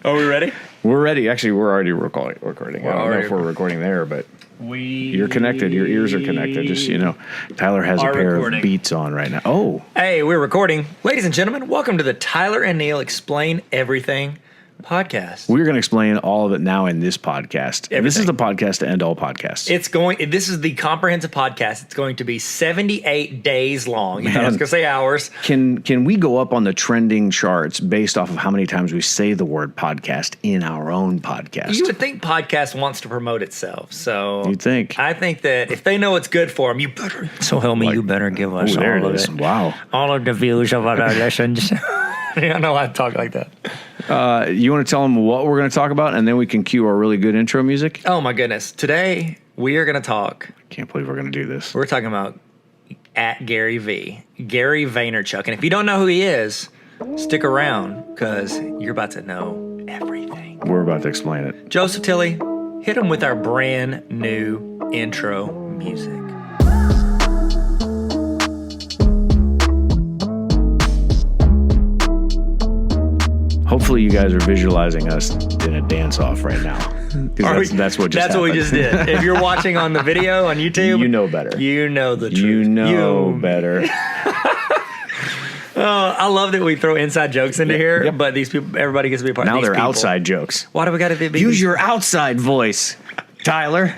Are we ready? We're ready. Actually, we're already recording. I don't know if we're recording there, but you're connected. Your ears are connected. Just so you know, Tyler has a pair of Beats on right now. Oh. Hey, we're recording. Ladies and gentlemen, welcome to the Tyler and Neil Explain Everything podcast. We're going to explain all of it now in this podcast. And this is the podcast to end all podcasts. This is the comprehensive podcast. It's going to be 78 days long. I was going to say hours. Can we go up on the trending charts based off of how many times we say the word podcast in our own podcast? You would think podcast wants to promote itself. So you'd think. I think that if they know it's good for them, you better. So help me, you better give us all of it. Wow. All of the views of our lessons. I don't know why I talk like that. You want to tell them what we're going to talk about, and then we can cue our really good intro music? Oh, my goodness. Today, we are going to talk. Can't believe we're going to do this. We're talking about at Gary Vee, Gary Vaynerchuk. And if you don't know who he is, stick around, because you're about to know everything. We're about to explain it. Joseph Tilley, hit him with our brand new intro music. Hopefully you guys are visualizing us in a dance-off right now. That's what we just did. If you're watching on the video on YouTube, you know better. You know the truth. You know better. I love that we throw inside jokes into here, but these people, everybody gets to be a part of these people. Now they're outside jokes. Why do we got to be? Use your outside voice, Tyler.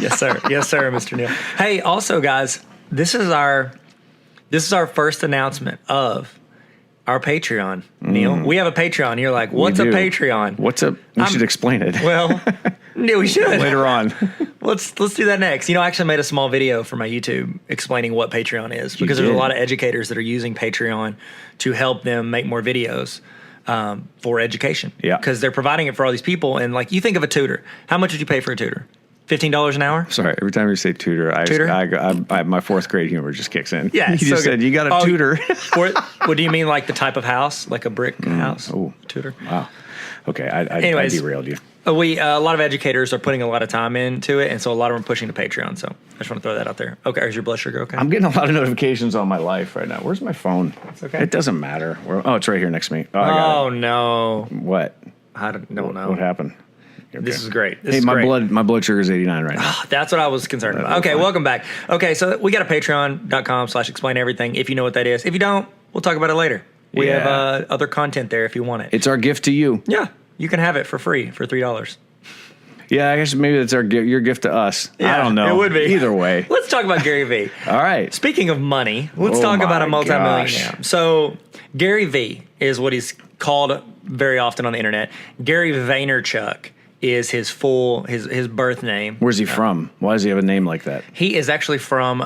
Yes, sir. Yes, sir, Mr. Neil. Hey, also, guys, this is our first announcement of our Patreon, Neil. We have a Patreon. You're like, what's a Patreon? We should explain it. Well, yeah, we should. Later on. Let's do that next. You know, I actually made a small video for my YouTube explaining what Patreon is, because there's a lot of educators that are using Patreon to help them make more videos for education. Yeah. Because they're providing it for all these people. And like, you think of a tutor. How much would you pay for a tutor? $15 an hour? Sorry, every time you say tutor, my fourth grade humor just kicks in. Yeah, you just said you got a tutor. What do you mean, like the type of house, like a brick house? Oh, tutor. Wow. Okay, I derailed you. A lot of educators are putting a lot of time into it, and so a lot of them are pushing to Patreon. So I just want to throw that out there. Okay, is your blood sugar okay? I'm getting a lot of notifications on my life right now. Where's my phone? It's okay. It doesn't matter. It's right here next to me. Oh, I got it. No. What? I don't know. What happened? Okay. This is great. My blood sugar is 89 right now. That's what I was concerned about. Okay, welcome back. Okay, so we got a patreon.com/explain everything. If you know what that is. If you don't, we'll talk about it later. We have other content there if you want it. It's our gift to you. Yeah, you can have it for free for $3. Yeah, I guess maybe that's your gift to us. Yeah, I don't know. It would be. Either way. Let's talk about Gary Vee. All right. Speaking of money, let's talk about a multimillionaire. So Gary Vee is what he's called very often on the internet. Gary Vaynerchuk is his birth name. Where's he from? Why does he have a name like that? He is actually from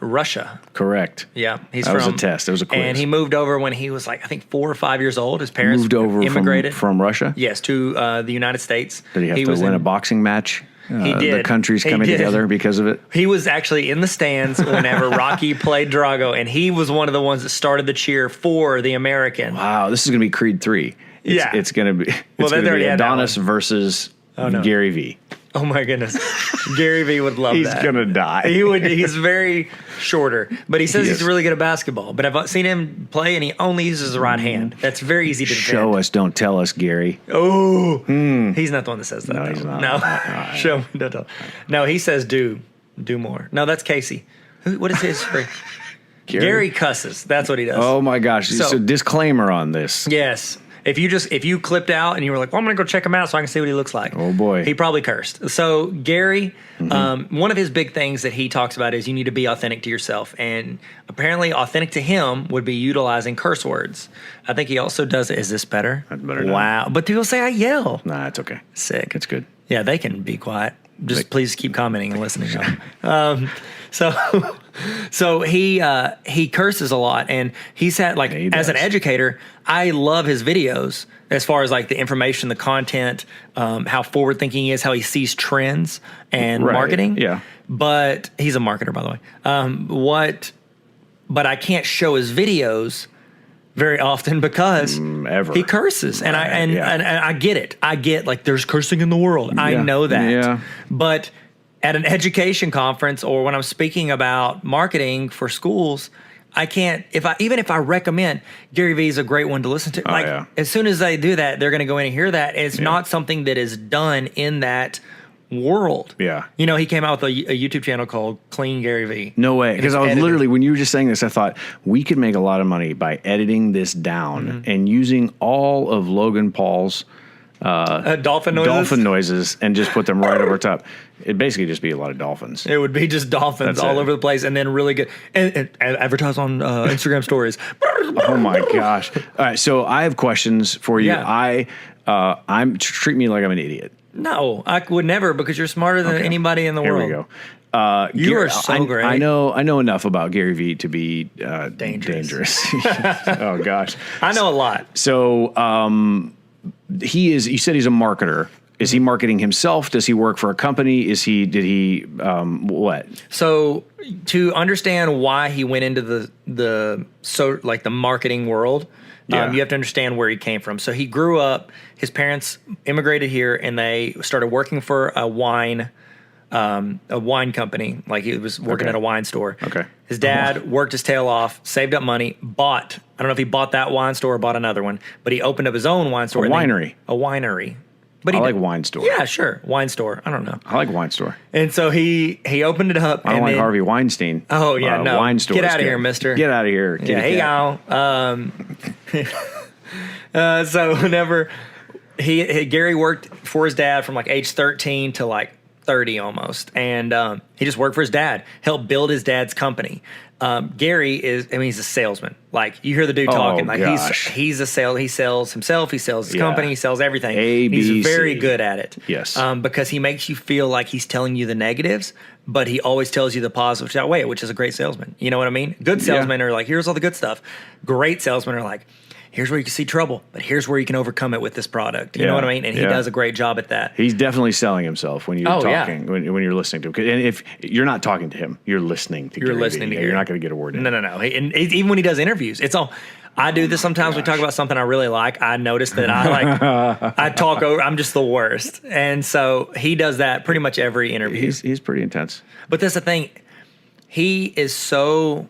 Russia. Correct. Yeah, that was a test. It was a quiz. And he moved over when he was like, I think 4 or 5 years old. His parents immigrated from Russia. Yes, to the United States. Did he have to win a boxing match? He did. The countries coming together because of it. He was actually in the stands whenever Rocky played Drago, and he was one of the ones that started the cheer for the American. Wow, this is going to be Creed 3. It's going to be Adonis versus Gary Vee. Oh my goodness. Gary Vee would love that. He's going to die. He's very shorter, but he says he's really good at basketball. But I've seen him play, and he only uses the right hand. That's very easy to defend. Show us, don't tell us, Gary. Oh. He's not the one that says that. No, he's not. No. Show me, don't tell. No, he says do more. No, that's Casey. What is his for? Gary cusses. That's what he does. Oh my gosh. So disclaimer on this. Yes. If you clipped out and you were like, well, I'm going to go check him out so I can see what he looks like. Oh, boy. He probably cursed. So Gary, one of his big things that he talks about is you need to be authentic to yourself. And apparently authentic to him would be utilizing curse words. I think he also does it. Is this better? That's better. Wow. But people say I yell. Nah, it's okay. Sick. It's good. Yeah, they can be quiet. Just please keep commenting and listening. So he curses a lot, and he's had as an educator, I love his videos as far as like the information, the content, how forward thinking he is, how he sees trends and marketing. Yeah. But he's a marketer, by the way. But I can't show his videos very often because he curses, and I get it. I get like there's cursing in the world. I know that. Yeah. But at an education conference or when I'm speaking about marketing for schools, I can't, even if I recommend, Gary Vee is a great one to listen to. As soon as they do that, they're going to go in and hear that. And it's not something that is done in that world. Yeah. You know, he came out with a YouTube channel called Clean Gary Vee. No way. Because I was literally, when you were just saying this, I thought we could make a lot of money by editing this down and using all of Logan Paul's dolphin noises and just put them right over top. It'd basically just be a lot of dolphins. It would be just dolphins all over the place, and then really good and advertise on Instagram stories. Oh my gosh! All right, so I have questions for you. Yeah. I'm treat me like I'm an idiot. No, I would never, because you're smarter than anybody in the world. Here we go. You are so great. I know enough about Gary Vee to be dangerous. Oh gosh, I know a lot. So you said he's a marketer. Is he marketing himself? Does he work for a company? What? So to understand why he went into the marketing world, you have to understand where he came from. So he grew up, his parents immigrated here, and they started working for a wine company. Like, he was working at a wine store. Okay. His dad worked his tail off, saved up money, I don't know if he bought that wine store or bought another one, but he opened up his own wine store. A winery. But I like wine store. Yeah, sure. Wine store. I don't know. I like wine store. And so he opened it up. I don't like Harvey Weinstein. Oh, yeah, no. Wine store. Get out of here, mister. Get out of here. Hey, y'all. So whenever Gary worked for his dad from like age 13 to like 30 almost. And he just worked for his dad, helped build his dad's company. Gary he's a salesman. Like, you hear the dude talking, like he's a he sells himself, he sells his company, he sells everything. He's very good at it. Yes. Because he makes you feel like he's telling you the negatives, but he always tells you the positives that way, which is a great salesman. You know what I mean? Good salesmen are like, here's all the good stuff. Great salesmen are like, here's where you can see trouble, but here's where you can overcome it with this product. You know what I mean? And he does a great job at that. He's definitely selling himself when you're talking, when you're listening to him. And if you're not talking to him, you're listening to Gary Vee. You're not going to get a word in. No. And even when he does interviews, it's all. I do this sometimes. We talk about something I really like. I notice that I talk over. I'm just the worst. And so he does that pretty much every interview. He's pretty intense. But that's the thing. He is so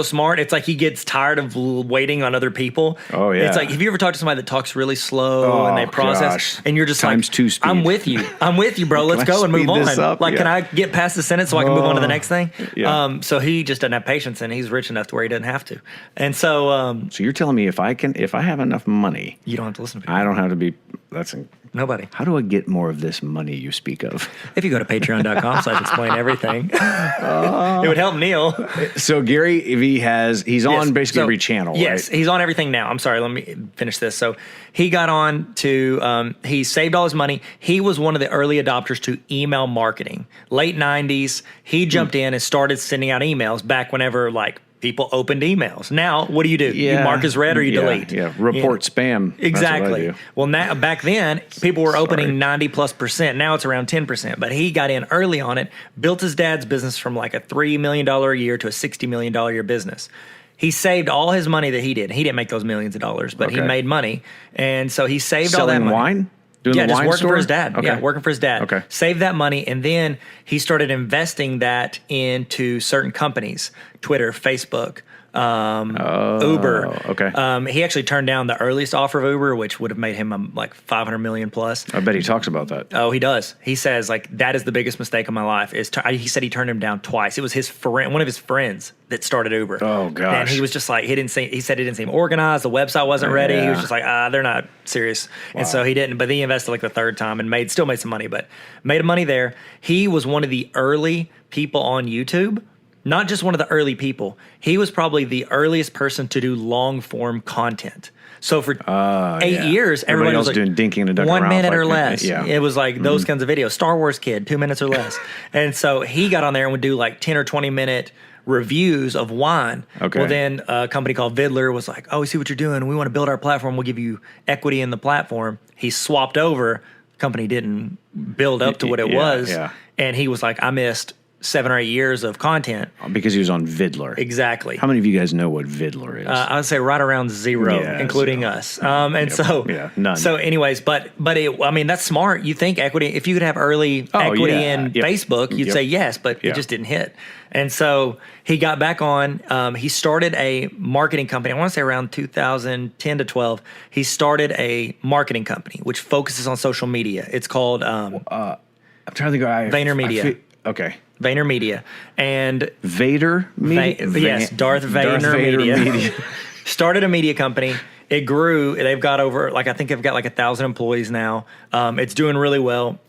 smart. It's like he gets tired of waiting on other people. Oh, yeah. It's like, have you ever talked to somebody that talks really slow and they process, and you're just times like, 2 speed. I'm with you, bro. Let's go and move on. Can I get past the sentence so I can move on to the next thing? Yeah. So he just doesn't have patience, and he's rich enough to where he doesn't have to. And so, so you're telling me if I have enough money, you don't have to listen to people. I don't have to be. Nobody. How do I get more of this money you speak of? If you go to patreon.com/explain everything, it would help Neil. So Gary Vee he's on basically every channel. Yes, right? He's on everything now. I'm sorry, let me finish this. So he got on to, he saved all his money. He was one of the early adopters to email marketing. Late 90s, he jumped in and started sending out emails back whenever people opened emails. Now, what do? You mark as read or you delete. Yeah, report spam. Exactly. Well, now back then, people were opening 90+%. Now it's around 10%. But he got in early on it, built his dad's business from like a $3 million a year to a $60 million a year business. He saved all his money that he did. He didn't make those millions of dollars, but he made money. And so he saved all that money. Selling wine? Doing the just wine working store? for his dad. Okay. Yeah, working for his dad. Okay. Saved that money, and then he started investing that into certain companies, Twitter, Facebook, Uber. Okay. He actually turned down the earliest offer of Uber, which would have made him like $500 million plus. I bet he talks about that. Oh, he does. He says that is the biggest mistake of my life. He said he turned him down twice. It was his friend, one of his friends, that started Uber. Oh gosh. And he was just like, he said he didn't seem organized. The website wasn't ready. He was just like, they're not serious. Wow. And so he didn't. But he invested like the third time and still made some money, but made money there. He was one of the early people on YouTube. Not just one of the early people. He was probably the earliest person to do long form content. So for 8 years, everybody was like doing dinking and ducking 1 around minute or less. Yeah. It was like those kinds of videos. Star Wars kid, 2 minutes or less. And so he got on there and would do like 10 or 20 minute reviews of wine. Okay. Well, then a company called Vidler was like, we see what you're doing. We want to build our platform. We'll give you equity in the platform. He swapped over. The company didn't build up to what it was. Yeah. And he was like, I missed 7 or 8 years of content. Because he was on Vidler. Exactly. How many of you guys know what Vidler is? I would say right around 0, including us. None. So anyways, but that's smart. You think equity, if you could have early equity in Facebook, you'd say yes, but it just didn't hit. And so he got back on. He started a marketing company. I want to say around 2010 to 12. He started a marketing company which focuses on social media. It's called I'm trying to think. VaynerMedia. Okay. VaynerMedia. And Vader Media? Yes, Darth Vader Media. Started a media company. It grew. They've got over, I think they've got 1,000 employees now. It's doing really well.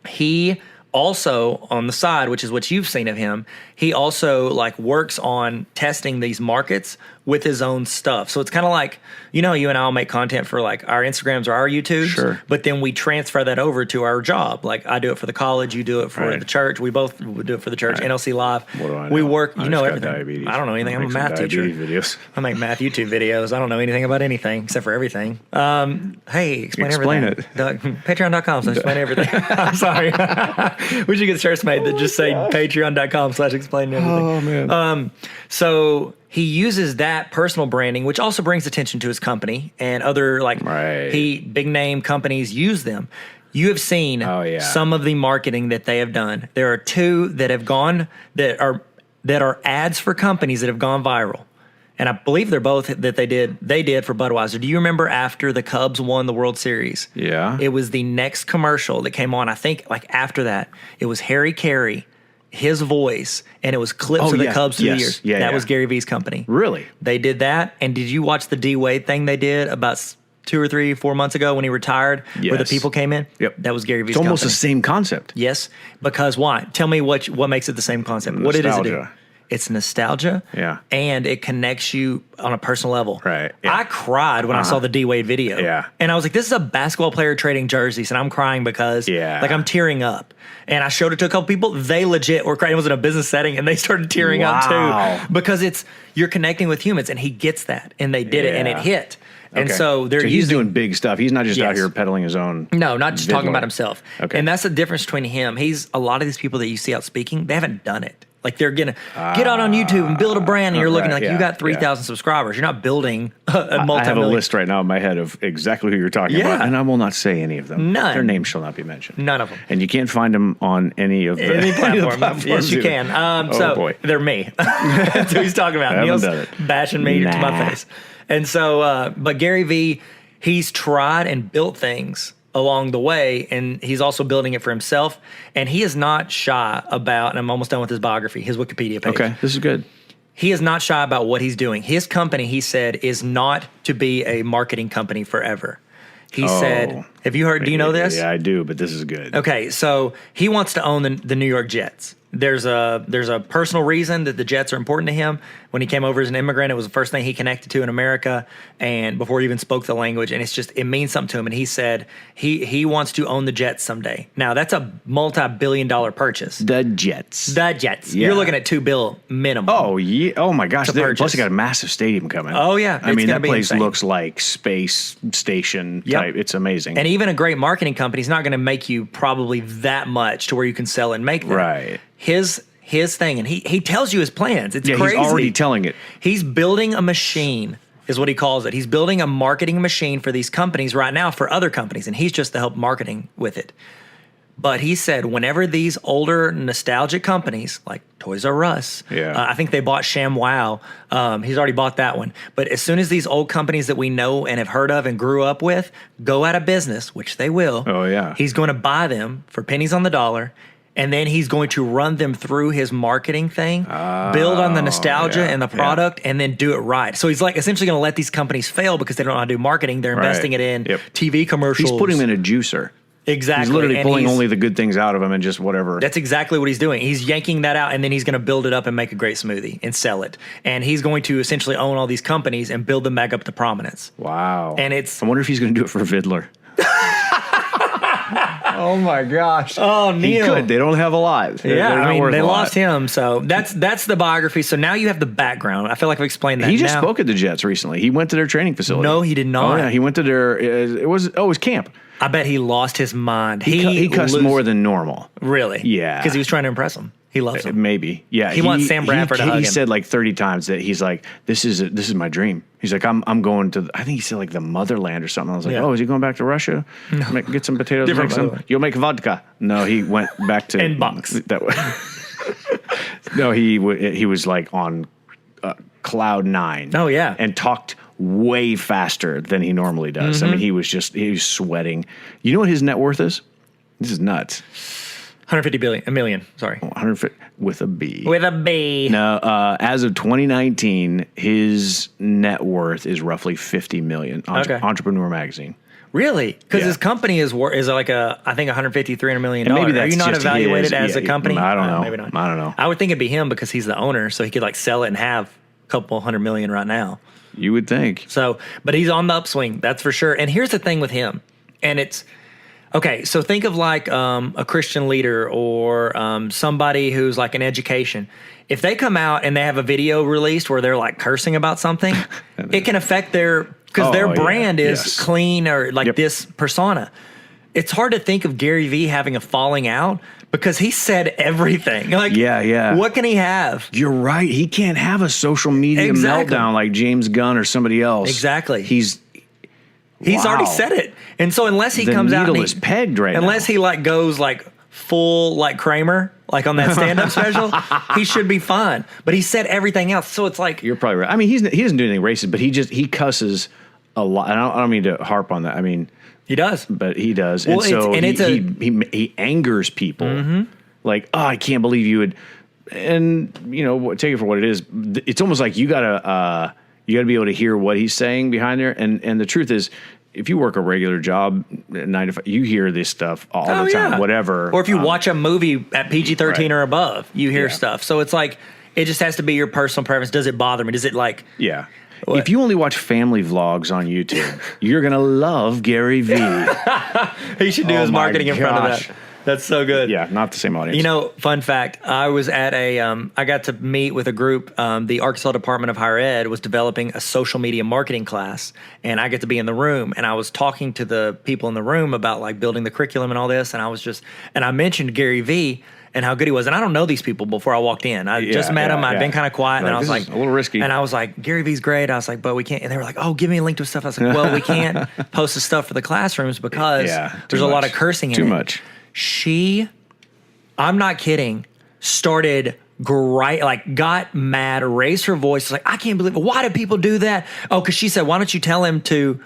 He also, on the side, which is what you've seen of him, he also works on testing these markets with his own stuff. So it's kind of like, you and I'll make content for our Instagrams or our YouTubes, sure. But then we transfer that over to our job. I do it for the college, you do it for the church. We both do it for the church. NLC Live. What do I know? We work, everything. Diabetes. I don't know anything. I'm a math teacher. Videos. I make math YouTube videos. I don't know anything about anything except for everything. Hey, explain everything. Patreon.com/explain everything. I'm sorry. We should get shirts made that just say patreon.com/explain everything. Oh, man. So he uses that personal branding, which also brings attention to his company, and other big name companies use them. You have seen some of the marketing that they have done. There are 2 that have gone that are ads for companies that have gone viral. And I believe they're both that they did for Budweiser. Do you remember after the Cubs won the World Series? Yeah. It was the next commercial that came on. I think after that, it was Harry Carey, his voice, and it was clips of the Cubs through the years. Yeah, that was Gary Vee's company. Really? They did that. And did you watch the D Wade thing they did about 2 or 3, 4 months ago when he retired, where the people came in? Yep. That was Gary Vee's company. It's almost company. the same concept. Yes. Because why? Tell me what makes it the same concept. Nostalgia. What does it do? It's nostalgia. Yeah. And it connects you on a personal level. Right. Yeah. I cried when I saw the D Wade video. Yeah. And I was like, this is a basketball player trading jerseys, and I'm crying because I'm tearing up. And I showed it to a couple people. They legit were crying. It was in a business setting, and they started tearing up too. Because you're connecting with humans, and he gets that. And they did it, and it hit. And so he's doing big stuff. He's not just out here peddling his own. No, not just talking about himself. Okay. And that's the difference between him. A lot of these people that you see out speaking, they haven't done it. They're going to get out on YouTube and build a brand, and you're looking you got 3,000 subscribers. You're not building a multi-million. I have a list right now in my head of exactly who you're talking about, and I will not say any of them. None. Their names shall not be mentioned. None of them. And you can't find them on any of the platforms. Yes, you can. Boy. They're me. That's who he's talking about. Neil's bashing me to my face. And so, but Gary Vee, he's tried and built things along the way, and he's also building it for himself. And he is not shy about, and I'm almost done with his biography, his Wikipedia page. Okay, this is good. He is not shy about what he's doing. His company, he said, is not to be a marketing company forever. He said, have you heard, do you know this? Yeah, I do, but this is good. Okay, so he wants to own the New York Jets. There's a personal reason that the Jets are important to him. When he came over as an immigrant, it was the first thing he connected to in America, and before he even spoke the language, and it means something to him. And he said he wants to own the Jets someday. Now that's a multi-billion-dollar purchase. The Jets. Yeah. You're looking at $2 billion minimum. Oh yeah. Oh my gosh. Plus, you got a massive stadium coming. Oh yeah. I mean, that place looks like space station type. It's amazing. And even a great marketing company is not going to make you probably that much to where you can sell and make them. Right. His thing, and he tells you his plans. It's crazy. He's already telling it. He's building a machine, is what he calls it. He's building a marketing machine for these companies right now, for other companies, and he's just to help marketing with it. But he said whenever these older nostalgic companies like Toys R Us, I think they bought ShamWow. He's already bought that one. But as soon as these old companies that we know and have heard of and grew up with go out of business, which they will, he's going to buy them for pennies on the dollar. And then he's going to run them through his marketing thing, build on the nostalgia and the product, and then do it right. So he's essentially going to let these companies fail because they don't know how to do marketing. They're investing it in TV commercials. He's putting them in a juicer. Exactly. He's literally pulling only the good things out of them and just whatever. That's exactly what he's doing. He's yanking that out, and then he's going to build it up and make a great smoothie and sell it. And he's going to essentially own all these companies and build them back up to prominence. Wow. And I wonder if he's going to do it for Vidler. Oh my gosh! Oh, Neil, he could. They don't have a lot. They lost him, so that's the biography. So now you have the background. I feel like I've explained that. He just spoke at the Jets recently. He went to their training facility. No, he did not. Oh yeah, he went to their. It was camp. I bet he lost his mind. He cussed more than normal. Really? Yeah, because he was trying to impress them. He loves him. Maybe. Yeah. He wants Sam Bradford to hug him. He said like 30 times that he's like, this is my dream. He's like, I'm going to, I think he said like the motherland or something. I was like, oh, is he going back to Russia? No. Get some potatoes. Make some. You'll make vodka. No, he went back to. And box. That way. No, he was like on cloud 9. Oh, yeah. And talked way faster than he normally does. I mean, he was sweating. You know what his net worth is? This is nuts. 150 million. Sorry. 150 with a B. With a B. No, as of 2019, his net worth is roughly 50 million. Entrepreneur Magazine. Really? Because his company is like I think 150, 300 million dollars. Are you not evaluated as a company? I don't know. Maybe not. I don't know. I would think it'd be him because he's the owner, so he could like sell it and have a couple $100 million right now. You would think. So, but he's on the upswing, that's for sure. And here's the thing with him, and it's okay. So think of like a Christian leader or somebody who's like in education. If they come out and they have a video released where they're like cursing about something, it can affect because their brand is clean or like this persona. It's hard to think of Gary Vee having a falling out because he said everything. Like, what can he have? You're right. He can't have a social media meltdown like James Gunn or somebody else. Exactly. He's already said it. And so unless he comes out and is pegged right unless he like goes like full like Kramer, like on that stand-up special, he should be fine. But he said everything else. So it's like, you're probably right. I mean, he doesn't do anything racist, but he cusses a lot. And I don't mean to harp on that. I mean, he does, but he does. Well, and so he angers people. Like, oh, I can't believe you would. And take it for what it is. It's almost like you gotta be able to hear what he's saying behind there. And the truth is, if you work a regular job, 9 to 5, you hear this stuff all the time. Whatever. Or if you watch a movie at PG-13 or above, you hear stuff. So it's like it just has to be your personal preference. Does it bother me? Does it like? Yeah. What? If you only watch family vlogs on YouTube, you're going to love Gary Vee. He should do his marketing in front of that. That's so good. Yeah, not the same audience. Fun fact, I was at I got to meet with a group. The Arkansas Department of Higher Ed was developing a social media marketing class, and I get to be in the room, and I was talking to the people in the room about like building the curriculum and all this, and I mentioned Gary Vee and how good he was. And I don't know these people before I walked in. I just met him. I'd been kind of quiet. And I was like, a little risky. And I was like, Gary Vee's great. I was like, but we can't. And they were like, oh, give me a link to his stuff. I was like, well, we can't post the stuff for the classrooms because there's a lot of cursing in it. Too much. I'm not kidding, started got mad, raised her voice. Like, I can't believe it. Why do people do that? Oh, because she said, why don't you tell him to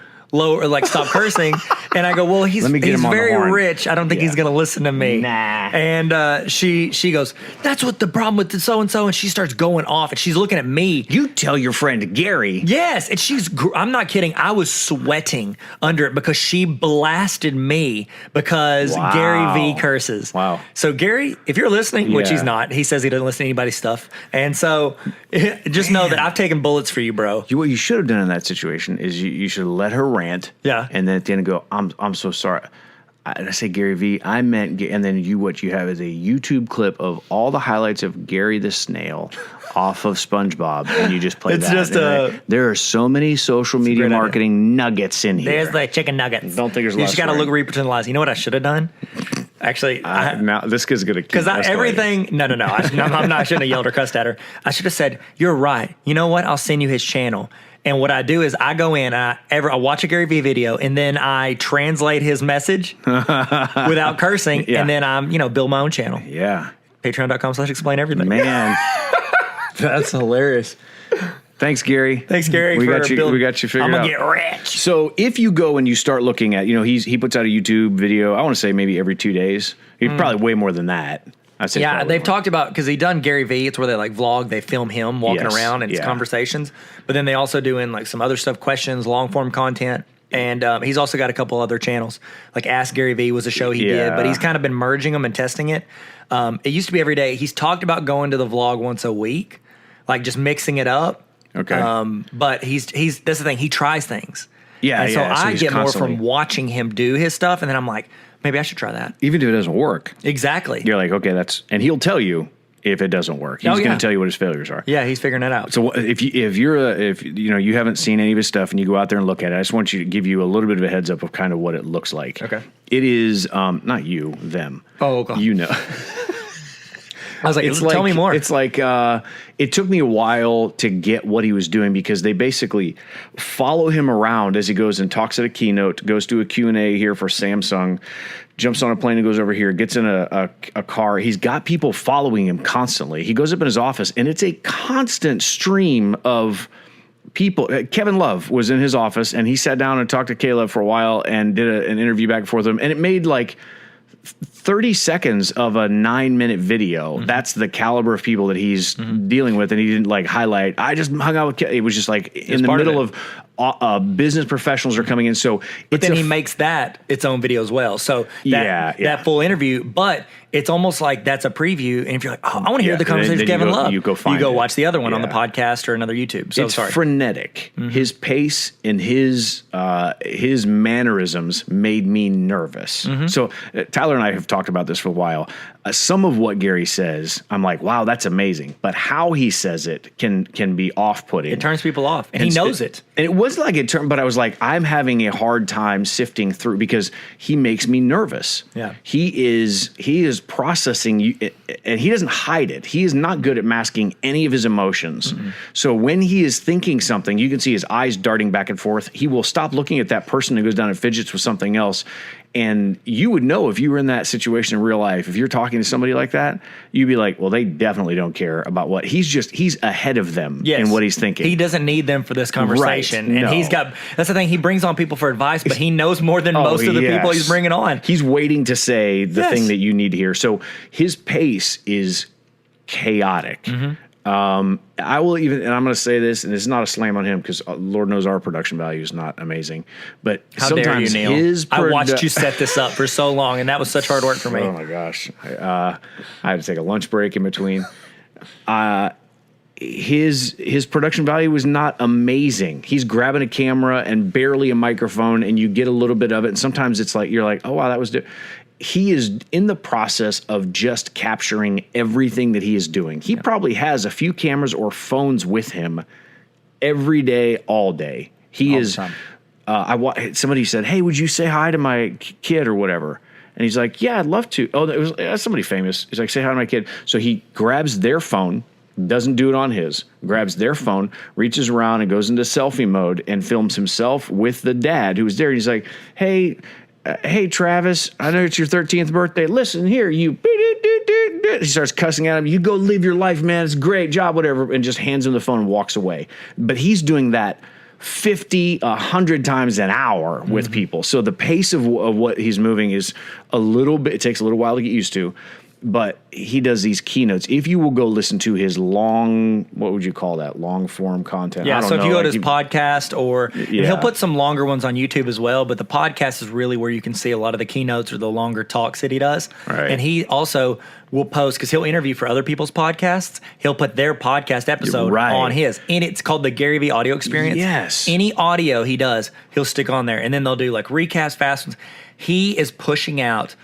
stop cursing? And I go, well, he's very rich. I don't think he's going to listen to me. Nah. And she goes, that's what the problem with the so-and-so. And she starts going off and she's looking at me. You tell your friend Gary. Yes. And I'm not kidding. I was sweating under it because she blasted me because Gary Vee curses. Wow. So Gary, if you're listening, which he's not, he says he doesn't listen to anybody's stuff. And so just know that I've taken bullets for you, bro. What you should have done in that situation is you should let her rant. Yeah. And then at the end go, I'm so sorry. I say Gary Vee, I meant, and then what you have is a YouTube clip of all the highlights of Gary the Snail off of SpongeBob, and you just play that. There are so many social media marketing nuggets in here. There's the chicken nuggets. Don't think there's You just got to look pretend lies. You know what I should have done? Actually, now this kid's gonna keep everything. No. I'm not. I shouldn't have yelled or cussed at her. I should have said, "You're right. You know what? I'll send you his channel." And what I do is I go in, I watch a Gary Vee video, and then I translate his message without cursing, and then I'm build my own channel. Yeah. Patreon.com/explain everything. Man, that's hilarious. Thanks, Gary. Thanks, Gary. We got you figured out. I'm gonna get rich. So if you go and you start looking at, he puts out a YouTube video. I want to say maybe every 2 days. Probably way more than that. Yeah, they've talked about, because he done Gary Vee. It's where they vlog, they film him walking around and his conversations. But then they also doing some other stuff, questions, long form content. And he's also got a couple other channels. Like Ask Gary Vee was a show he did, but he's kind of been merging them and testing it. It used to be every day. He's talked about going to the vlog once a week, just mixing it up. Okay. But that's the thing. He tries things. Yeah, and so I get more from watching him do his stuff, and then I'm like, maybe I should try that. Even if it doesn't work. Exactly. You're like, okay, and he'll tell you if it doesn't work. He's going to tell you what his failures are. Yeah, he's figuring it out. So if you haven't seen any of his stuff and you go out there and look at it, I just want you to give you a little bit of a heads up of kind of what it looks like. Okay. It is not you, them. Oh, okay. I was like, tell me more. It's like, it took me a while to get what he was doing because they basically follow him around as he goes and talks at a keynote, goes to a Q&A here for Samsung, jumps on a plane and goes over here, gets in a car. He's got people following him constantly. He goes up in his office, and it's a constant stream of people. Kevin Love was in his office, and he sat down and talked to Caleb for a while and did an interview back and forth with him, and it made like 30 seconds of a 9-minute video. Mm-hmm. That's the caliber of people that he's dealing with, and he didn't like highlight. I just hung out with. It was just like in the middle of business professionals are coming in. So, but then he makes that its own video as well. So that full interview, but it's almost like that's a preview. And if you're like, I want to hear the conversation with Kevin Love, you go watch the other one on the podcast or another YouTube. So it's frenetic. Mm-hmm. His pace and his mannerisms made me nervous. Mm-hmm. So Tyler and I have talked about this for a while. Some of what Gary says, I'm like, wow, that's amazing. But how he says it can be off-putting. It turns people off, and he knows it. And it was like it turned, but I was like, I'm having a hard time sifting through because he makes me nervous. Yeah, he is processing you, and he doesn't hide it. He is not good at masking any of his emotions. Mm-hmm. So when he is thinking something, you can see his eyes darting back and forth. He will stop looking at that person and goes down and fidgets with something else. And you would know if you were in that situation in real life, if you're talking to somebody like that, you'd be like, well, they definitely don't care about what he's ahead of them in what he's thinking. He doesn't need them for this conversation. Right. And that's the thing. He brings on people for advice, but he knows more than most of the people he's bringing on. He's waiting to say the thing that you need to hear. So his pace is chaotic. Mm-hmm. I will even, and I'm going to say this, and it's not a slam on him because Lord knows our production value is not amazing. But how sometimes dare you, Neil? I watched you set this up for so long, and that was such hard work for me. Oh my gosh, I had to take a lunch break in between. His production value was not amazing. He's grabbing a camera and barely a microphone, and you get a little bit of it. And sometimes it's like you're like, oh wow, that was. He is in the process of just capturing everything that he is doing. He probably has a few cameras or phones with him every day, all day. He is. Somebody said, "Hey, would you say hi to my kid or whatever?" And he's like, "Yeah, I'd love to." Oh, it was somebody famous. He's like, "Say hi to my kid." So he grabs their phone, doesn't do it on his, grabs their phone, reaches around and goes into selfie mode and films himself with the dad who was there. He's like, "Hey, Travis, I know it's your 13th birthday. Listen here, you." He starts cussing at him. "You go live your life, man. It's a great job, whatever," and just hands him the phone and walks away. But he's doing that 50, 100 times an hour with people. So the pace of what he's moving is a little bit, it takes a little while to get used to. But he does these keynotes. If you will go listen to his long, what would you call that? Long form content. Yeah. So if you go to his podcast he'll put some longer ones on YouTube as well. But the podcast is really where you can see a lot of the keynotes or the longer talks that he does. Right. And he also will post, because he'll interview for other people's podcasts. He'll put their podcast episode on his. And it's called the Gary Vee audio experience. Yes. Any audio he does, he'll stick on there. And then they'll do like recaps, fast ones. He is pushing out,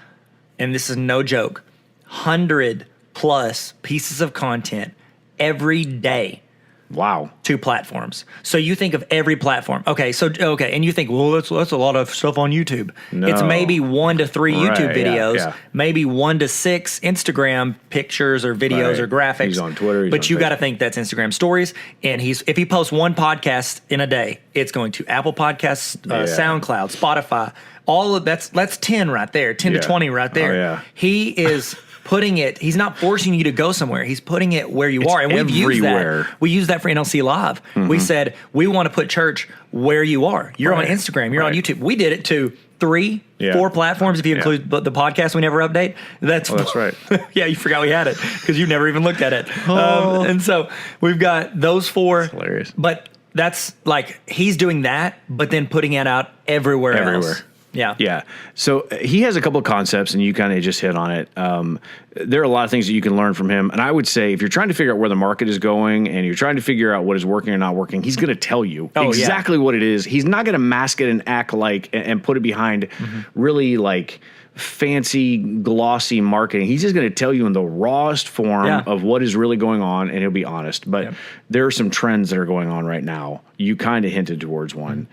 and this is no joke, 100+ pieces of content every day. Wow. 2 platforms. So you think of every platform. Okay, and you think, well, that's a lot of stuff on YouTube. No. It's maybe 1 to 3 YouTube videos, maybe 1 to 6 Instagram pictures or videos or graphics. He's on Twitter. But you got to think that's Instagram stories. And if he posts 1 podcast in a day, it's going to Apple Podcasts, SoundCloud, Spotify. All of that's 10 right there, 10 to 20 right there. Oh, yeah. He is putting it, he's not forcing you to go somewhere. He's putting it where you are. And we've used that. We use that for NLC Live. Mm-hmm. We said, we want to put church where you are. You're on Instagram. You're on YouTube. We did it to 3, 4 platforms if you include the podcast we never update. That's right. Yeah, you forgot we had it because you never even looked at it. And so we've got those 4. That's hilarious. But that's like, he's doing that, but then putting it out everywhere else. Yeah. So he has a couple of concepts, and you kind of just hit on it. There are a lot of things that you can learn from him. And I would say if you're trying to figure out where the market is going and you're trying to figure out what is working or not working, he's going to tell you exactly what it is. He's not going to mask it and act like and put it behind really like fancy, glossy marketing. He's just going to tell you in the rawest form of what is really going on, and he'll be honest. But there are some trends that are going on right now. You kind of hinted towards one,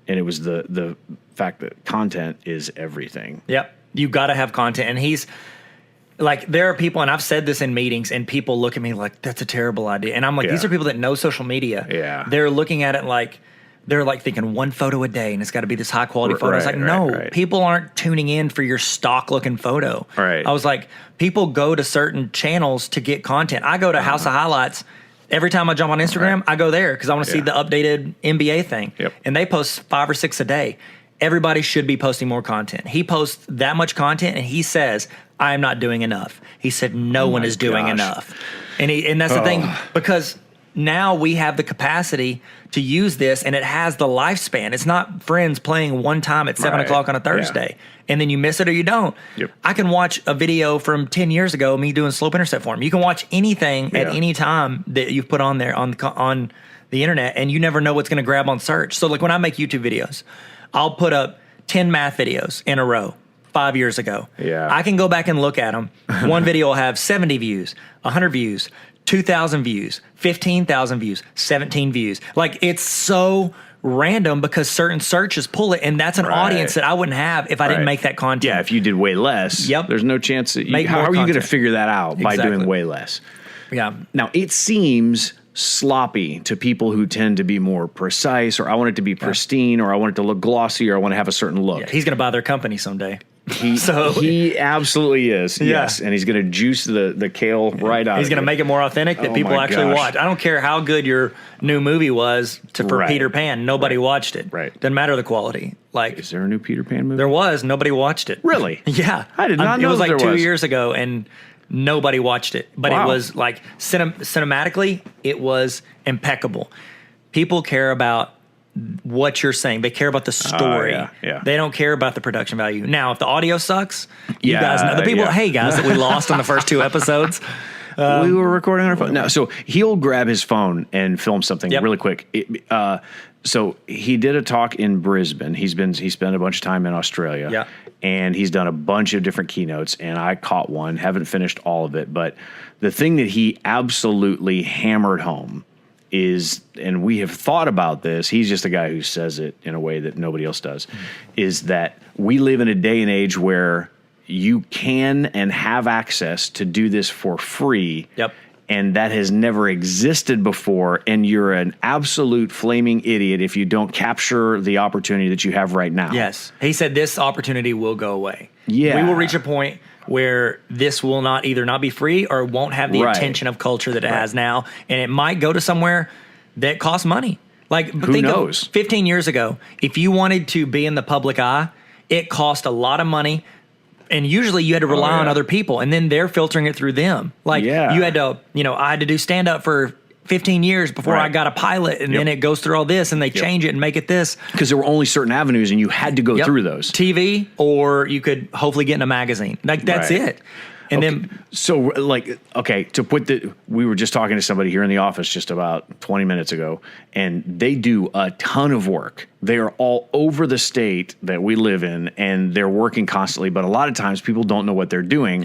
and it was the fact that content is everything. Yep. You got to have content. And like there are people, and I've said this in meetings, and people look at me like, that's a terrible idea. And I'm like, these are people that know social media. Yeah. They're looking at it like, they're like thinking one photo a day and it's got to be this high quality photo. It's like, no, people aren't tuning in for your stock looking photo. Right. I was like, people go to certain channels to get content. I go to House of Highlights. Every time I jump on Instagram, I go there because I want to see the updated NBA thing. Yep. And they post 5 or 6 a day. Everybody should be posting more content. He posts that much content, and he says, I am not doing enough. He said, no one is doing enough. And that's the thing, because now we have the capacity to use this, and it has the lifespan. It's not friends playing one time at 7 o'clock on a Thursday, and then you miss it or you don't. Yep. I can watch a video from 10 years ago, me doing slope intercept for him. You can watch anything at any time that you've put on there on the internet, and you never know what's going to grab on search. So like when I make YouTube videos, I'll put up 10 math videos in a row 5 years ago. Yeah. I can go back and look at them. One video will have 70 views, 100 views, 2,000 views, 15,000 views, 17 views. Like, it's so random because certain searches pull it, and that's an audience that I wouldn't have if I didn't make that content. Yeah, if you did way less, there's no chance that how are you going to figure that out by doing way less? Yeah. Now, it seems sloppy to people who tend to be more precise, or I want it to be pristine, or I want it to look glossy, or I want to have a certain look. Yeah, he's going to buy their company someday. He absolutely is. Yeah. Yes, and he's going to juice the kale right out. He's going to make it more authentic that people actually watch. I don't care how good your new movie was for Peter Pan. Nobody watched it. Right. Doesn't matter the quality. Like, is there a new Peter Pan movie? There was. Nobody watched it. Really? Yeah. I did not know. It was like there 2 years ago, and nobody watched it. But it was like cinematically, it was impeccable. People care about what you're saying. They care about the story. They don't care about the production value. Now, if the audio sucks, you guys know. The people, hey guys, that we lost on the first 2 episodes. We were recording on our phone. No, so he'll grab his phone and film something really quick. So he did a talk in Brisbane. He spent a bunch of time in Australia. And he's done a bunch of different keynotes, and I caught one, haven't finished all of it, but the thing that he absolutely hammered home is, and we have thought about this, he's just a guy who says it in a way that nobody else does, is that we live in a day and age where you can and have access to do this for free. And that has never existed before, and you're an absolute flaming idiot if you don't capture the opportunity that you have right now. Yes. He said this opportunity will go away. Yeah. We will reach a point where this will either not be free or won't have the attention of culture that it has now, and it might go to somewhere that costs money. Like, who knows? 15 years ago, if you wanted to be in the public eye, it cost a lot of money. And usually you had to rely on other people, and then they're filtering it through them. Like, you had to, I had to do stand up for 15 years before I got a pilot, and then it goes through all this, and they change it and make it this. Because there were only certain avenues, and you had to go through those. TV, or you could hopefully get in a magazine. Like, that's it. And then, so like, we were just talking to somebody here in the office just about 20 minutes ago, and they do a ton of work. They are all over the state that we live in, and they're working constantly. But a lot of times people don't know what they're doing.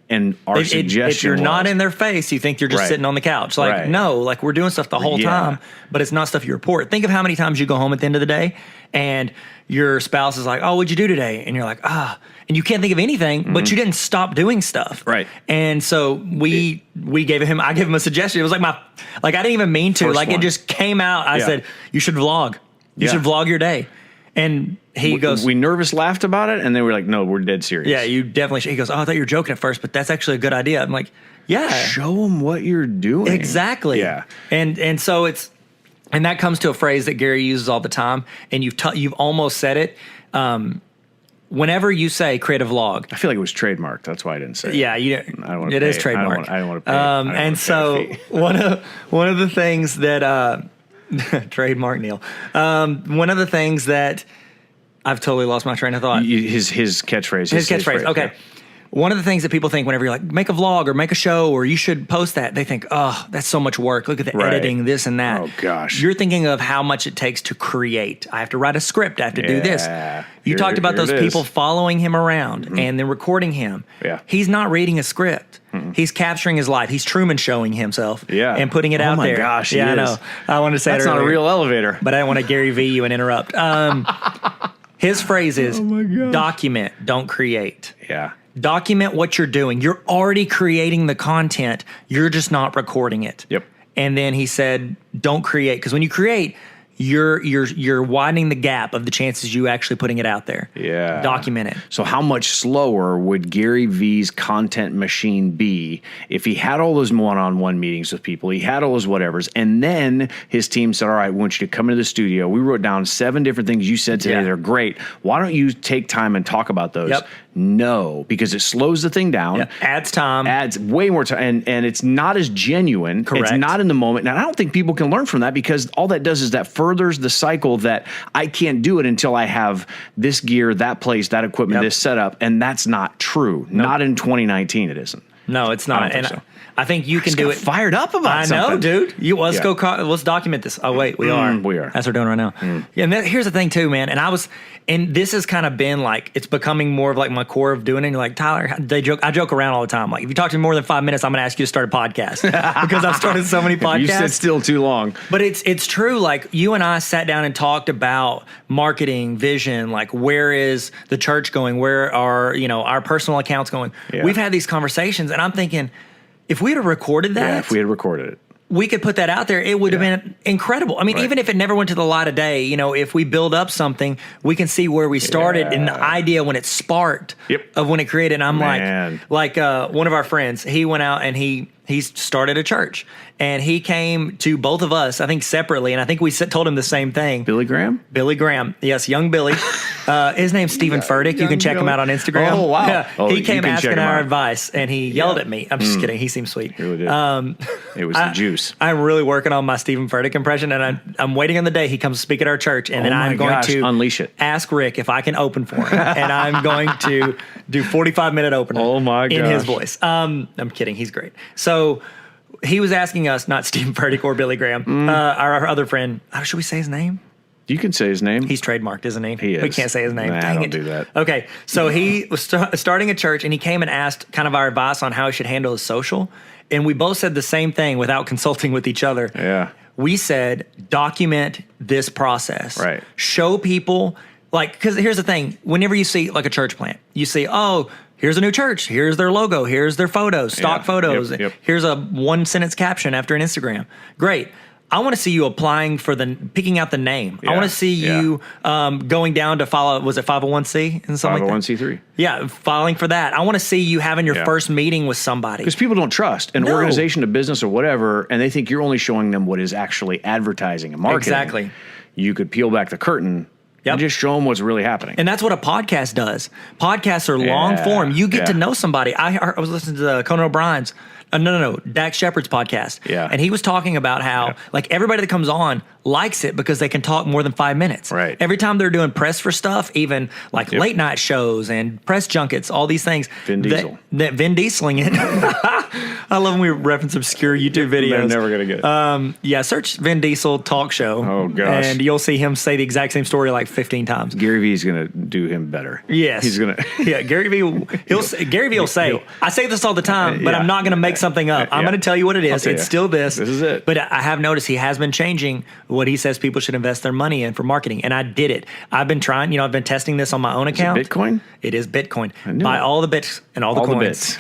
And our suggestion if you're not in their face, you think you're just sitting on the couch. Like, no, like, we're doing stuff the whole time, but it's not stuff you report. Think of how many times you go home at the end of the day and your spouse is like, oh, what'd you do today? And you're like, and you can't think of anything, but you didn't stop doing stuff. And so I gave him a suggestion. It was like I didn't even mean to. It just came out. I said, you should vlog. You should vlog your day. And he goes, we nervous laughed about it, and then we're like, no, we're dead serious. Yeah, you definitely should. He goes, oh, I thought you were joking at first, but that's actually a good idea. I'm like, yeah. Show them what you're doing. Exactly. Yeah. And so and that comes to a phrase that Gary uses all the time, and you've almost said it. Whenever you say create a vlog, I feel like it was trademarked. That's why I didn't say it. Yeah, it is trademarked. I don't want to pay. And so one of the things that trademark Neil. One of the things that I've totally lost my train of thought. His catchphrase. His catchphrase. Okay. Yeah. One of the things that people think whenever you're like, make a vlog or make a show or you should post that, they think, oh, that's so much work. Look at the editing, this and that. Oh, gosh. You're thinking of how much it takes to create. I have to write a script. I have to do this. You talked about those people following him around and then recording him. Yeah. He's not reading a script. He's capturing his life. He's Truman showing himself and putting it out there. Oh, my gosh. Yeah, I know. I wanted to say that's it earlier. Not a real elevator. But I didn't want to Gary Vee you and interrupt. His phrase is, document, don't create. Yeah. Document what you're doing. You're already creating the content. You're just not recording it. Yep. And then he said, don't create. Because when you create, you're widening the gap of the chances you actually putting it out there. Yeah. Document it. So how much slower would Gary Vee's content machine be if he had all those one-on-one meetings with people, he had all those whatevers, and then his team said, all right, we want you to come into the studio. We wrote down 7 different things you said today. They're great. Why don't you take time and talk about those? Yep. No, because it slows the thing down. Yep. Adds time. Adds way more time. And it's not as genuine. Correct. It's not in the moment. And I don't think people can learn from that, because all that does is that furthers the cycle that I can't do it until I have this gear, that place, that equipment, this setup. And that's not true. Nope. Not in 2019, it isn't. No, it's not. I think you can do it. Fired up about something. I know, dude. Let's go. Let's document this. Oh wait, we are. We are. That's what we're doing right now. Yeah, and here's the thing too, man. And this has kind of been like, it's becoming more of like my core of doing it. And you're like, Tyler, I joke around all the time. Like, if you talk to me more than 5 minutes, I'm going to ask you to start a podcast because I've started so many podcasts. You sit still too long. But it's true. Like, you and I sat down and talked about marketing, vision, like, where is the church going? Where are, our personal accounts going? Yeah. We've had these conversations, and I'm thinking, if we had recorded that, if we had recorded it, we could put that out there. It would have been incredible. I mean, even if it never went to the light of day, if we build up something, we can see where we started and the idea when it sparked of when it created. And I'm like one of our friends, he went out and he started a church, and he came to both of us, I think separately. And I think we told him the same thing. Billy Graham? Billy Graham. Yes. Young Billy. His name's Stephen Furtick. You can check him out on Instagram. Oh, wow. Yeah. He came asking our advice, and he yelled at me. I'm just kidding. He seems sweet. He really did. It was the juice. I'm really working on my Stephen Furtick impression, and I'm waiting on the day he comes to speak at our church, and then I'm going to unleash it. Ask Rick if I can open for him, and I'm going to do 45-minute opening. Oh my gosh. In his voice. I'm kidding. He's great. So he was asking us, not Stephen Furtick or Billy Graham, our other friend. Should we say his name? You can say his name. He's trademarked, isn't he? He is. We can't say his name. Nah, Dang don't it. do that. Okay, so he was starting a church, and he came and asked kind of our advice on how he should handle his social. And we both said the same thing without consulting with each other. Yeah. We said, document this process. Right. Show people, because here's the thing. Whenever you see like a church plant, you see, here's a new church. Here's their logo. Here's their photos, stock photos. Yep. Here's a 1-sentence caption after an Instagram. Great. I want to see you applying for picking out the name. I want to see you going down to follow, was it 501c and something like that? 501c3. Yeah, filing for that. I want to see you having your first meeting with somebody. Because people don't trust an organization, a business, or whatever, and they think you're only showing them what is actually advertising and marketing. Exactly. You could peel back the curtain and just show them what's really happening. And that's what a podcast does. Podcasts are long form. You get to know somebody. I was listening to Conan O'Brien's. No. Dax Shepard's podcast. Yeah. And he was talking about how, everybody that comes on likes it because they can talk more than 5 minutes. Right. Every time they're doing press for stuff, even late night shows and press junkets, all these things. Vin Diesel. That Vin Dieseling it. I love when we reference obscure YouTube videos. They're never going to get it. Search Vin Diesel talk show. Oh, gosh. And you'll see him say the exact same story 15 times. Gary Vee's going to do him better. Yes. He's going to. Yeah, Gary Vee, Gary Vee will say, I say this all the time, but I'm not going to make something up. I'm going to tell you what it is. It's still this. This is it. But I have noticed he has been changing what he says people should invest their money in for marketing. And I did it. I've been trying, I've been testing this on my own account. Is it Bitcoin? It is Bitcoin. Buy all the bits and all the coins.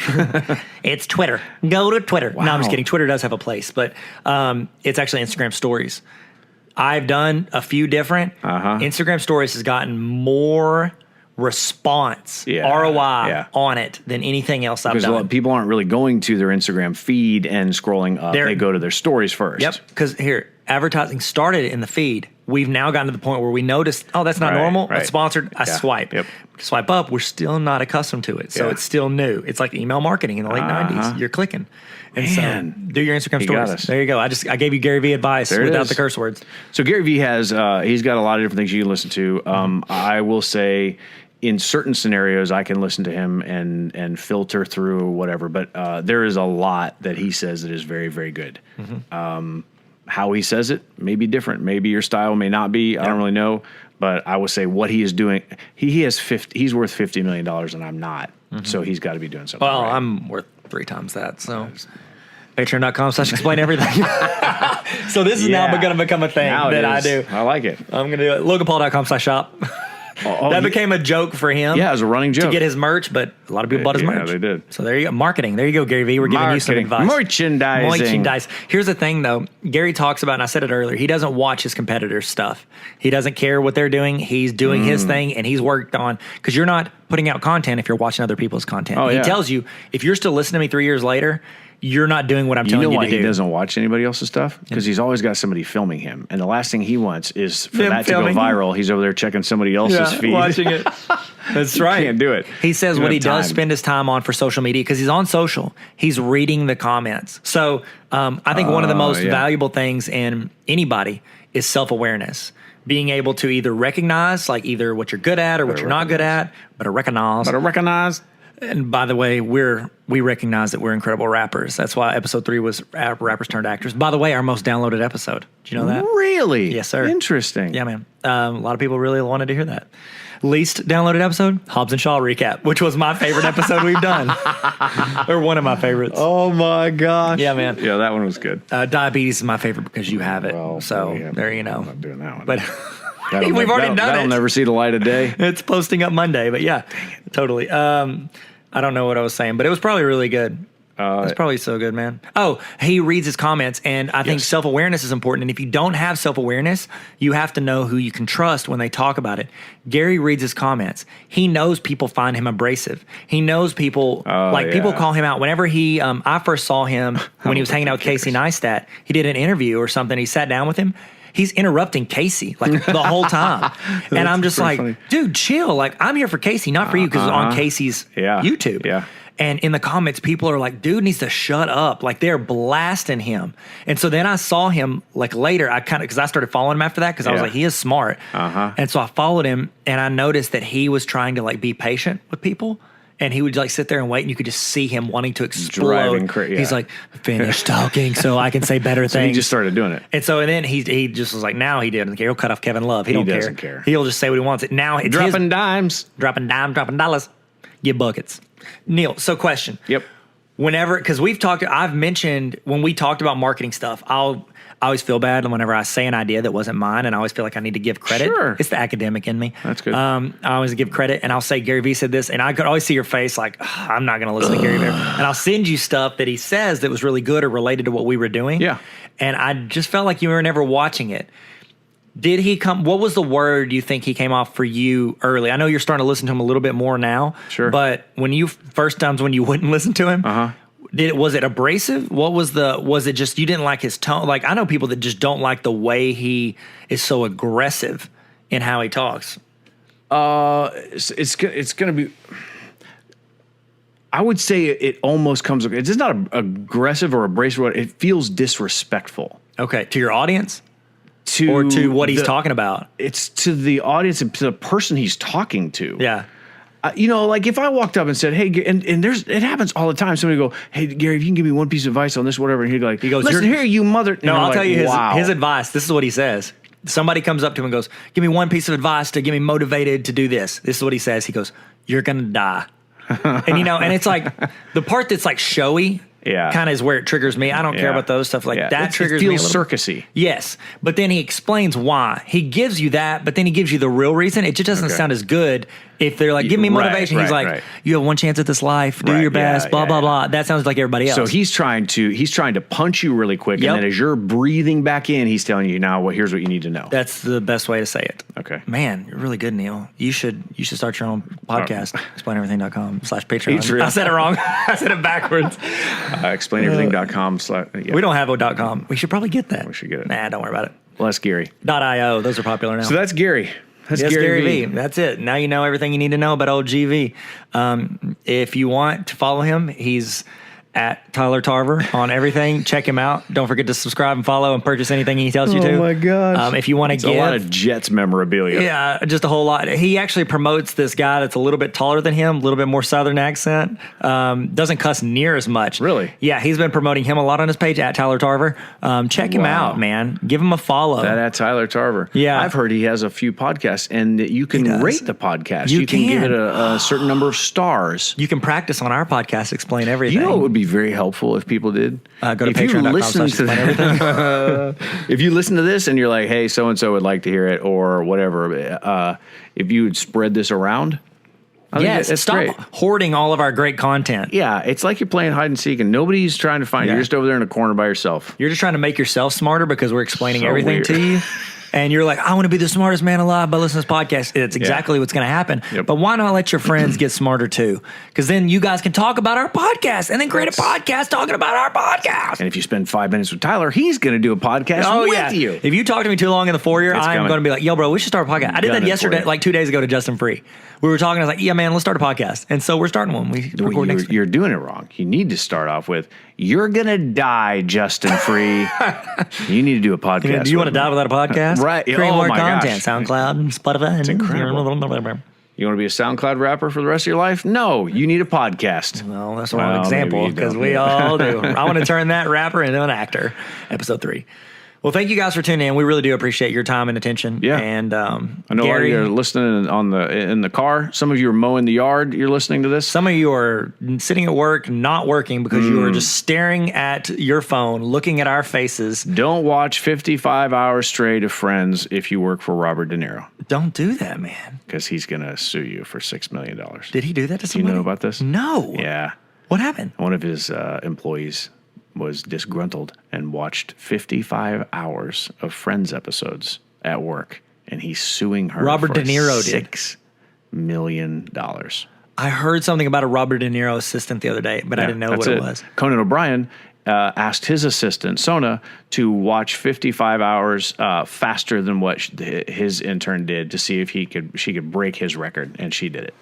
It's Twitter. Go to Twitter. Wow. No, I'm just kidding. Twitter does have a place, but it's actually Instagram stories. I've done a few different. Instagram stories has gotten more response, ROI on it than anything else I've done. Because people aren't really going to their Instagram feed and scrolling up. They go to their stories first. Yep. Because advertising started in the feed. We've now gotten to the point where we noticed, that's not normal. It's sponsored. I swipe. Yep. Swipe up. We're still not accustomed to it. So it's still new. It's like email marketing in the late 90s. You're clicking. And so do your Instagram stories. There you go. I gave you Gary Vee advice without the curse words. So Gary Vee has, he's got a lot of different things you can listen to. I will say, in certain scenarios, I can listen to him and filter through whatever. But there is a lot that he says that is very, very good. How he says it may be different. Maybe your style may not be. I don't really know. But I would say what he is doing, he's worth $50 million and I'm not. So he's got to be doing something. Well, I'm worth 3 times that. So patreon.com/explain everything. So this is now going to become a thing that I do. I like it. I'm going to do it. LoganPaul.com/shop. That became a joke for him. Yeah, it was a running joke. To get his merch, but a lot of people bought his merch. Yeah, they did. So there you go. Marketing. There you go, Gary Vee. We're giving you some advice. Merchandise. Here's the thing, though. Gary talks about, and I said it earlier, he doesn't watch his competitors' stuff. He doesn't care what they're doing. He's doing his thing, and he's worked on, because you're not putting out content if you're watching other people's content. He tells you, if you're still listening to me 3 years later, you're not doing what I'm telling you to do. You know why he doesn't watch anybody else's stuff? Because he's always got somebody filming him. And the last thing he wants is for that to go viral. He's over there checking somebody else's feed. Watching it. That's right. Can't do it. He says what he does spend his time on for social media, because he's on social. He's reading the comments. So I think one of the most valuable things in anybody is self-awareness. Being able to either recognize, like either what you're good at or what you're not good at, but to recognize. And by the way, we recognize that we're incredible rappers. That's why episode 3 was Rappers Turned Actors. By the way, our most downloaded episode. Did you know that? Really? Yes, sir. Interesting. Yeah, man. A lot of people really wanted to hear that. Least downloaded episode, Hobbs and Shaw recap, which was my favorite episode we've done. Or one of my favorites. Oh, my gosh. Yeah, man. Yeah, that one was good. Diabetes is my favorite because you have it. Well, there you know. I'm not doing that one. But we've already done it. That'll never see the light of day. It's posting up Monday, but yeah, totally. I don't know what I was saying, but it was probably really good. It's probably so good, man. Oh, he reads his comments, and I think self-awareness is important. And if you don't have self-awareness, you have to know who you can trust when they talk about it. Gary reads his comments. He knows people find him abrasive. He knows people, people call him out. Whenever I first saw him when he was hanging out with Casey Neistat, he did an interview or something. He sat down with him. He's interrupting Casey like the whole time. And I'm just like, funny. Dude, chill. Like, I'm here for Casey, not for you, because it's on Casey's YouTube. Yeah. And in the comments, people are like, dude needs to shut up. Like, they're blasting him. And so then I saw him like later, because I started following him after that, because I was like, he is smart. And so I followed him, and I noticed that he was trying to like be patient with people. And he would like sit there and wait, and you could just see him wanting to explode. He's like, finish talking so I can say better things. He just started doing it. And so then he just was like, now he didn't care. He'll cut off Kevin Love. He doesn't care. He'll just say what he wants. Now it's dropping dimes. Dropping dollars. Get buckets. Neil, so question. Yep. Because I've mentioned when we talked about marketing stuff, I always feel bad whenever I say an idea that wasn't mine, and I always feel like I need to give credit. Sure. It's the academic in me. That's good. I always give credit, and I'll say Gary Vee said this, and I could always see your face like, I'm not going to listen to Gary Vee. And I'll send you stuff that he says that was really good or related to what we were doing. Yeah. And I just felt like you were never watching it. Did he come? What was the word you think he came off for you early? I know you're starting to listen to him a little bit more now. Sure. But when you first times when you wouldn't listen to him, was it abrasive? Was it just you didn't like his tone? Like, I know people that just don't like the way he is so aggressive in how he talks. It's going to be. I would say it almost comes. It's just not aggressive or abrasive. It feels disrespectful. Okay, to your audience. To what he's talking about. It's to the audience and to the person he's talking to. Yeah. Like if I walked up and said, hey, and it happens all the time. Somebody go, hey, Gary, if you can give me one piece of advice on this, whatever. And he goes, listen here, you mother. No, I'll tell you his advice. This is what he says. Somebody comes up to him and goes, give me one piece of advice to get me motivated to do this. This is what he says. He goes, you're going to die. And it's like the part that's like showy. Yeah, kind of is where it triggers me. I don't care about those stuff that triggers me. It feels circusy. Yes, but then he explains why. He gives you that, but then he gives you the real reason. It just doesn't sound as good if they're like, give me motivation. He's like, you have one chance at this life. Do your best. Blah blah blah. That sounds like everybody else. So he's trying to punch you really quick, and then as you're breathing back in, he's telling you now. Well, here's what you need to know. That's the best way to say it. Okay, man, you're really good, Neil. You should start your own podcast. ExplainEverything.com/Patreon. I said it wrong. I said it backwards. ExplainEverything.com. We don't have a .com. We should probably get that. We should get it. Nah, don't worry about it. Well, that's Gary. .io. Those are popular now. So that's Gary. That's Gary Vee. That's it. Now you know everything you need to know about old GV. If you want to follow him, he's at Tyler Tarver on everything. Check him out. Don't forget to subscribe and follow and purchase anything he tells you to. Oh my gosh. If you want to give a lot of Jets memorabilia. Yeah, just a whole lot. He actually promotes this guy that's a little bit taller than him, a little bit more Southern accent. Doesn't cuss near as much. Really? Yeah, he's been promoting him a lot on his page at Tyler Tarver. Check him out, man. Give him a follow. That at Tyler Tarver. Yeah. I've heard he has a few podcasts, and you can rate the podcast. You can give it a certain number of stars. You can practice on our podcast, Explain Everything. You know what would be be very helpful if people did. Go to patreon.com/explain-everything. If you listen to this and you're like, hey, so-and-so would like to hear it or whatever, if you would spread this around, stop great. Hoarding all of our great content. Yeah, it's like you're playing hide and seek and nobody's trying to find you. You're just over there in a corner by yourself. You're just trying to make yourself smarter because we're explaining everything to you. And you're like, I want to be the smartest man alive by listening to this podcast. It's exactly what's going to happen. Yep. But why not let your friends get smarter too? Because then you guys can talk about our podcast and then create a podcast talking about our podcast. And if you spend 5 minutes with Tyler, he's going to do a podcast with you. If you talk to me too long in the foyer, I'm going to be like, yo, bro, we should start a podcast. I did that yesterday, like 2 days ago to Justin Free. We were talking. I was like, yeah, man, let's start a podcast. And so we're starting one. We record next week. You're doing it wrong. You need to start off with, you're going to die, Justin Free. You need to do a podcast. Do you want to die without a podcast? Right. Create more content. SoundCloud, Spotify. It's incredible. You want to be a SoundCloud rapper for the rest of your life? No, you need a podcast. Well, that's one example because we all do. I want to turn that rapper into an actor. Episode 3. Well, thank you guys for tuning in. We really do appreciate your time and attention. Yeah, and I know Gary, you're listening in the car. Some of you are mowing the yard. You're listening to this. Some of you are sitting at work, not working because you are just staring at your phone, looking at our faces. Don't watch 55 hours straight of Friends if you work for Robert De Niro. Don't do that, man. Because he's going to sue you for $6 million. Did he do that to somebody? Do you know about this? No. Yeah. What happened? One of his employees was disgruntled and watched 55 hours of Friends episodes at work, and he's suing her Robert for De Niro $6 million. I heard something about a Robert De Niro assistant the other day, but I didn't know what it was. Conan O'Brien asked his assistant, Sona, to watch 55 hours faster than what his intern did to see if she could break his record, and she did it.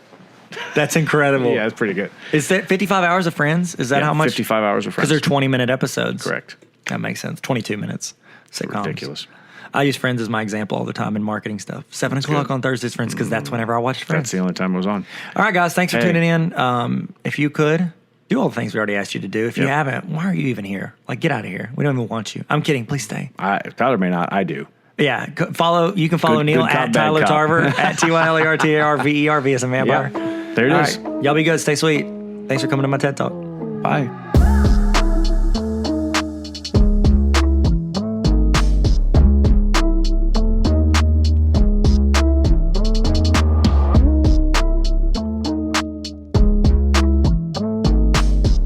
That's incredible. Yeah, it's pretty good. Is that 55 hours of Friends? Is that how much? 55 hours of Friends. Because they're 20-minute episodes. Correct. That makes sense. 22 minutes. Sitcoms. Ridiculous. I use Friends as my example all the time in marketing stuff. 7 o'clock on Thursdays, Friends, because that's whenever I watch Friends. That's the only time it was on. All right, guys. Thanks for tuning in. If you could, do all the things we already asked you to do. If you haven't, why are you even here? Like, get out of here. We don't even want you. I'm kidding. Please stay. Tyler may not. I do. Yeah, you can follow Neil at Tyler Tarver, at TYLERTARVERV as a vampire. Yeah. There it is. Right. Y'all be good. Stay sweet. Thanks for coming to my TED Talk. Bye.